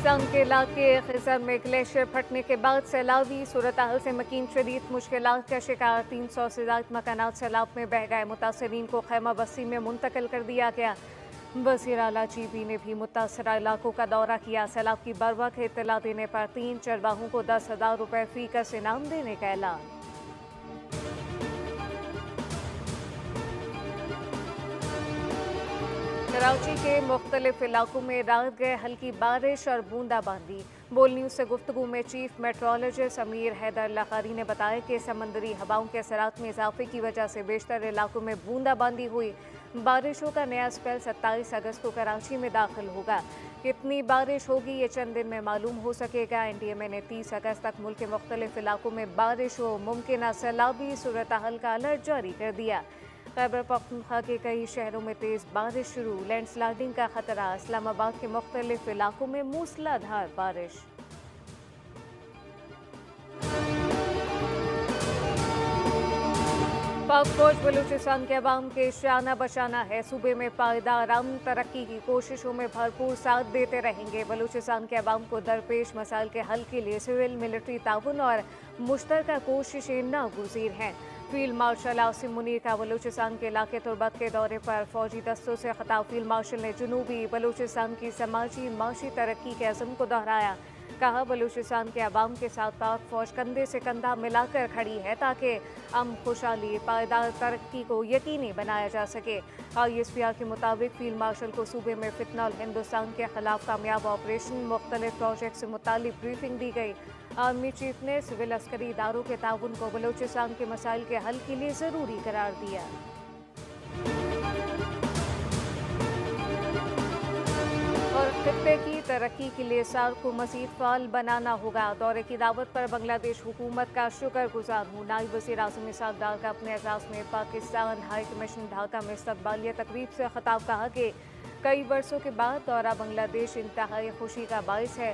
बलूचिस्तान के इलाके खिज़र में ग्लेशियर फटने के बाद सैलाबी सूरत हाल से मकीन शदीद मुश्किलात का शिकार 300 से ज़ायद मकानात सैलाब में बह गए। मुतासरीन को खैमा बस्ती में मुंतकिल कर दिया गया। वज़ीर आला जीबी ने भी मुतासरा इलाकों का दौरा किया। सैलाब की बरवक्त इत्तला देने पर 3 चरवाहों को 10,000 रुपये फी का इनाम देने का ऐलान। कराची के मुख्तलिफ इलाकों में रात गए हल्की बारिश और बूंदाबांदी। बोल न्यूज़ से गुफ्तगू में चीफ मेट्रोलॉजिस्ट अमीर हैदर लखारी ने बताया कि समंदरी हवाओं के असरात में इजाफे की वजह से बेशतर इलाकों में बूंदाबांदी हुई। बारिशों का नया स्पेल 27 अगस्त को कराची में दाखिल होगा। कितनी बारिश होगी ये चंद दिन में मालूम हो सकेगा। NDMA ने 30 अगस्त तक मुल्क के मुख्तलिफ इलाकों में बारिश व मुमकिन सैलाबी सूरत हाल का अलर्ट जारी कर दिया। खैबर पख्तूनख्वा के कई शहरों में तेज बारिश शुरू, लैंडस्लाइडिंग का खतरा। इस्लामाबाद के मुख्तलिफ इलाकों में मूसलाधार बारिश। पाक फौज बलूचिस्तान के अवाम के शाना बशाना है। सूबे में पायदार अमन तरक्की की कोशिशों में भरपूर साथ देते रहेंगे। बलूचिस्तान के अवाम को दरपेश मसाइल के हल के लिए सिविल मिलिट्री ताउन और मुश्तरका कोशिशें नागुज़ीर हैं। फील्ड मार्शल आसिम मुनीर का बलूचिस्तान के इलाके तुर्बत के दौरे पर फौजी दस्तों से खिताब। फील्ड मार्शल ने जनूबी बलूचिस्तान की समाजी माशी तरक्की के अज़म को दोहराया। कहा बलूचिस्तान के अवाम के साथ पाक फौज कंधे से कंधा मिलाकर खड़ी है ताकि अमन खुशहाली पायदार तरक्की को यकीनी बनाया जा सके। ISPR के मुताबिक फील्ड मार्शल को सूबे में फितना और हिंदुस्तान के खिलाफ कामयाब ऑपरेशन मुख्तलिफ प्रोजेक्ट से मुतालिक ब्रीफिंग दी गई। आर्मी चीफ ने सिविल अस्करी इदारों के ताउन को बलूचिस्तान के मसाइल के हल के लिए ज़रूरी करार दिया। और खित्ते की तरक्की के लिए सार्क को मज़ीद फाल बनाना होगा। दौरे की दावत पर बांग्लादेश हुकूमत का शुक्रगुजार हूँ। नायब वज़ीर आज़म इसहाक डार का अपने एजाज़ में पाकिस्तान हाई कमीशन ढाका में इस्तक़बालिया तकरीब से खिताब। कहा कि कई बरसों के बाद दौरा बांग्लादेश इंतहाई खुशी का बाइस है।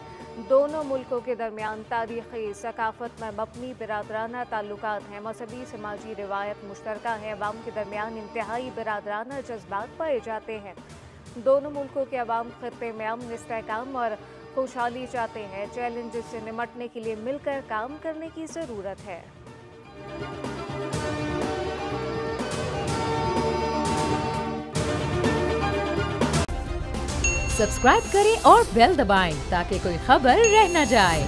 दोनों मुल्कों के दरमियान तारीख़ी सकाफ़त में मबनी बिरादराना ताल्लुकात हैं। मजहबी समाजी रिवायत मुश्तरका है। अवाम के दरमियान इंतहाई बिरादराना जज्बात पाए जाते हैं। दोनों मुल्कों के अवाम खित्ते में अमन, इस्तेहकाम और खुशहाली चाहते हैं। चैलेंजेस से निमटने के लिए मिलकर काम करने की ज़रूरत है। सब्सक्राइब करें और बेल दबाएं ताकि कोई खबर रह न जाए।